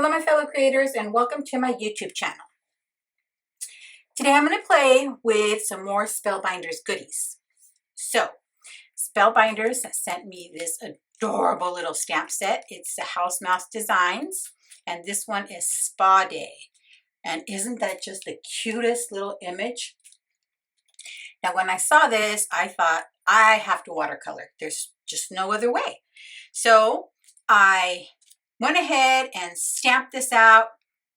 Hello my fellow creators and welcome to my YouTube channel. Today I'm going to play with some more Spellbinders goodies. So Spellbinders sent me this adorable little stamp set. It's the House Mouse Designs and this one is Spa Day. And isn't that just the cutest little image? Now when I saw this I thought I have to watercolor. There's just no other way. So I went ahead and stamped this out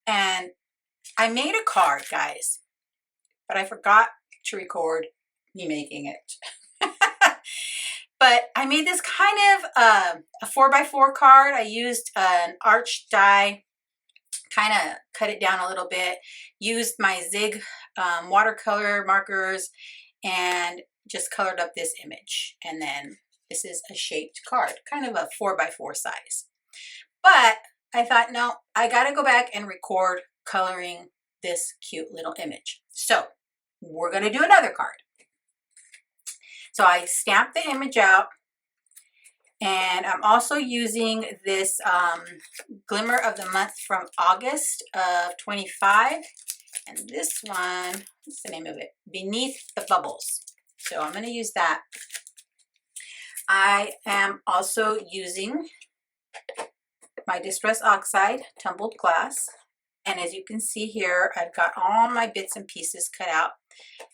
and I made a card, guys, but I forgot to record me making it. But I made this kind of a 4x4 card. I used an arch die, kind of cut it down a little bit, used my Zig watercolor markers and just colored up this image. And then this is a shaped card, kind of a 4x4 size. But I thought, no, I got to go back and record coloring this cute little image. So we're going to do another card. So I stamped the image out and I'm also using this Glimmer of the Month from August of 25. And this one, what's the name of it? Beneath the Bubbles. So I'm going to use that. I am also using my Distress Oxide tumbled glass, and as you can see here I've got all my bits and pieces cut out.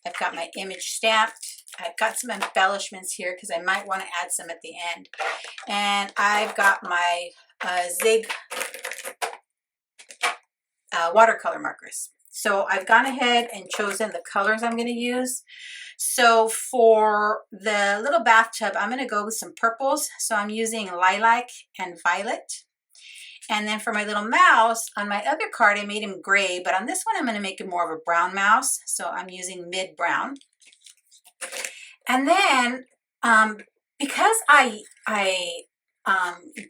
I've got my image stamped. I've got some embellishments here because I might want to add some at the end, and I've got my Zig watercolor markers. So I've gone ahead and chosen the colors I'm going to use. So for the little bathtub I'm going to go with some purples, so I'm using lilac and violet. And then for my little mouse, on my other card, I made him gray, but on this one, I'm going to make him more of a brown mouse. So I'm using mid brown. And then because I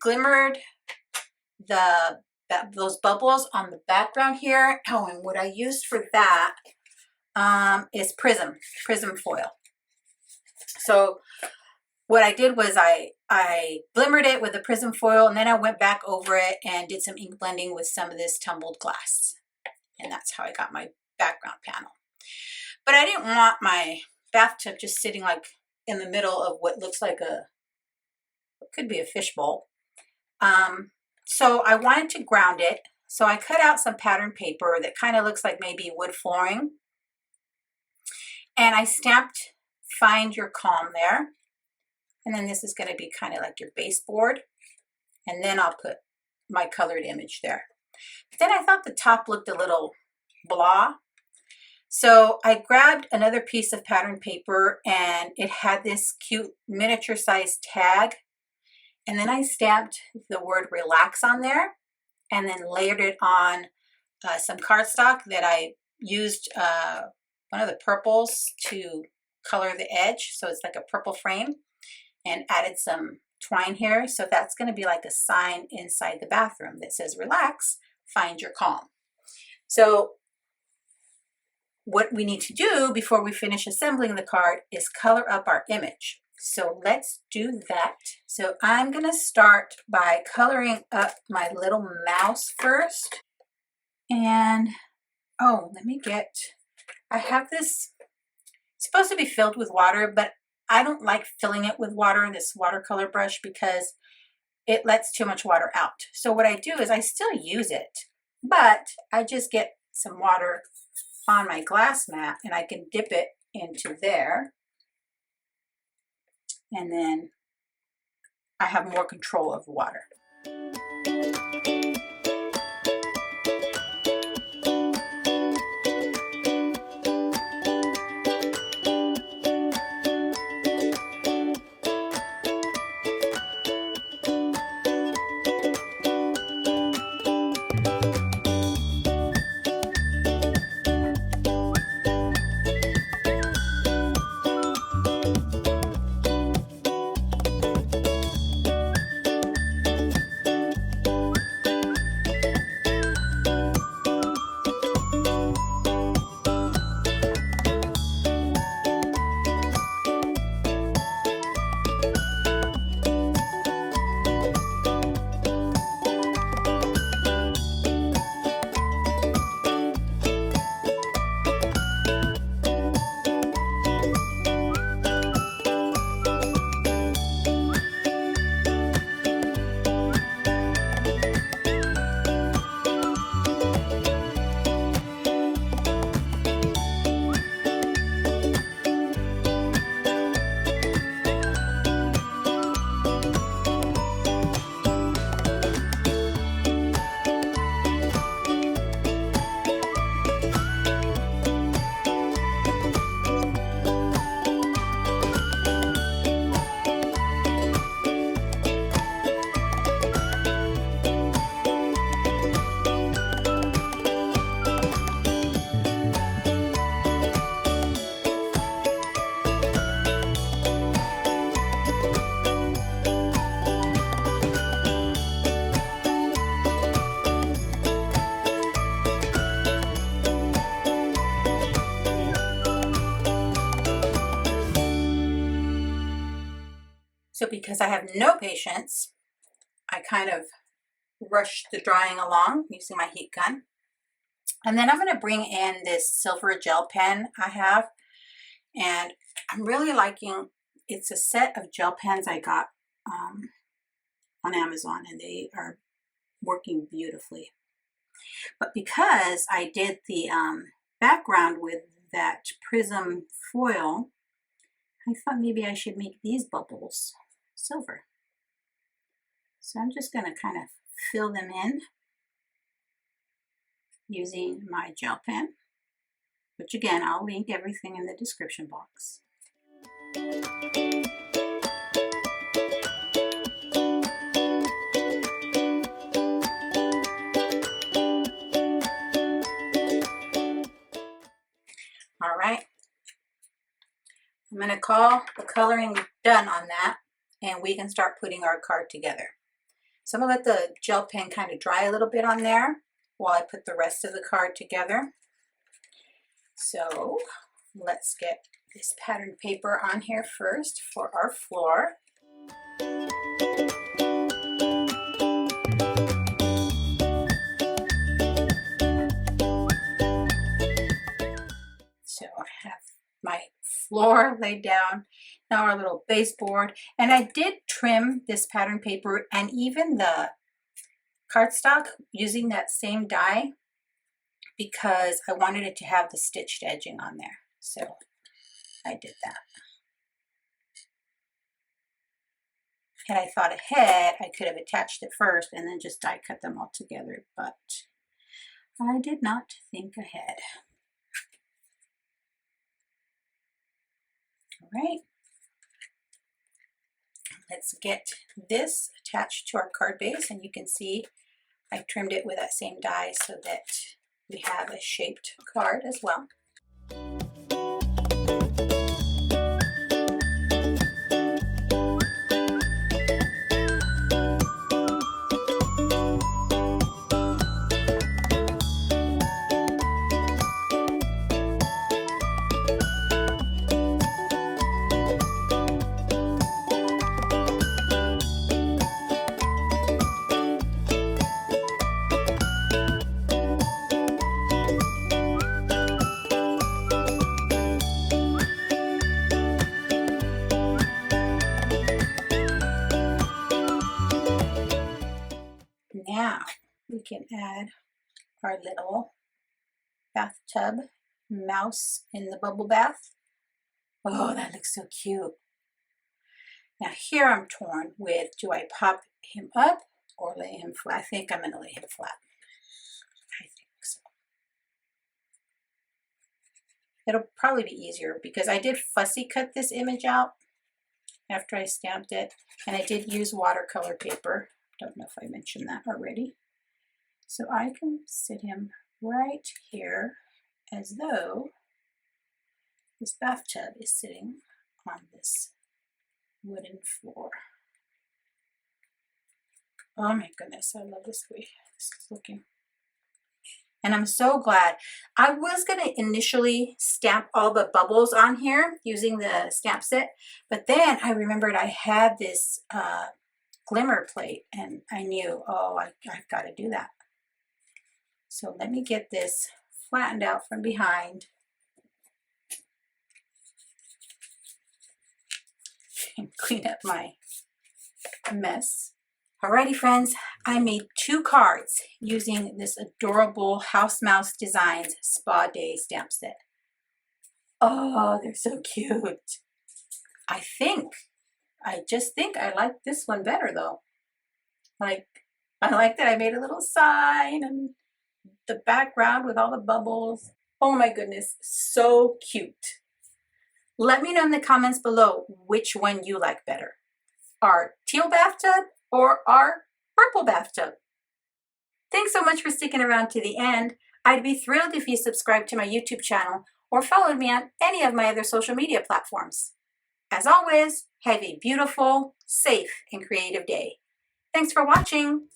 glimmered those bubbles on the background here. Oh, and what I used for that is prism foil. So what I did was I glimmered it with the prism foil, and then I went back over it and did some ink blending with some of this tumbled glass. And that's how I got my background panel. But I didn't want my bathtub just sitting like in the middle of what looks like what could be a fishbowl. So I wanted to ground it. So I cut out some pattern paper that kind of looks like maybe wood flooring. And I stamped Find Your Calm there. And then this is going to be kind of like your baseboard. And then I'll put my colored image there. But then I thought the top looked a little blah. So I grabbed another piece of pattern paper and it had this cute miniature size tag. And then I stamped the word relax on there and then layered it on some cardstock that I used one of the purples to color the edge. So it's like a purple frame. And added some twine here. So that's going to be like a sign inside the bathroom that says, relax, find your calm. So what we need to do before we finish assembling the card is color up our image. So let's do that. So I'm going to start by coloring up my little mouse first. And, oh, I have this, it's supposed to be filled with water, but I don't like filling it with water, this watercolor brush, because it lets too much water out. So what I do is I still use it, but I just get some water on my glass mat and I can dip it into there. And then I have more control of the water. So because I have no patience, I kind of rush the drying along using my heat gun. And then I'm going to bring in this silver gel pen I have. And I'm really liking, it's a set of gel pens I got on Amazon, and they are working beautifully. But because I did the background with that prism foil, I thought maybe I should make these bubbles silver. So I'm just going to kind of fill them in using my gel pen, which again, I'll link everything in the description box. All right, I'm going to call the coloring done on that, and we can start putting our card together. So I'm going to let the gel pen kind of dry a little bit on there while I put the rest of the card together. So let's get this pattern paper on here first for our floor. So I have my floor laid down, now our little baseboard, and I did trim this pattern paper and even the cardstock using that same die because I wanted it to have the stitched edging on there. So I did that. Had I thought ahead, I could have attached it first and then just die cut them all together, but I did not think ahead. All right, let's get this attached to our card base, and you can see I trimmed it with that same die so that we have a shaped card as well. Now we can add our little bathtub mouse in the bubble bath. Oh, that looks so cute. Now here I'm torn with, do I pop him up or lay him flat? I think I'm going to lay him flat. I think so. It'll probably be easier because I did fussy cut this image out after I stamped it, and I did use watercolor paper. Don't know if I mentioned that already. So I can sit him right here as though this bathtub is sitting on this wooden floor. Oh my goodness, I love this way this is looking. And I'm so glad. I was going to initially stamp all the bubbles on here using the stamp set, but then I remembered I had this glimmer plate, and I knew, oh, I've got to do that. So let me get this flattened out from behind and clean up my mess. Alrighty friends, I made 2 cards using this adorable House Mouse Designs Spa Day stamp set. Oh, they're so cute. I just think I like this one better though. I like that I made a little sign and the background with all the bubbles. Oh my goodness, so cute. Let me know in the comments below which one you like better. Our teal bathtub or our purple bathtub. Thanks so much for sticking around to the end. I'd be thrilled if you subscribed to my YouTube channel or followed me on any of my other social media platforms. As always, have a beautiful, safe, and creative day. Thanks for watching.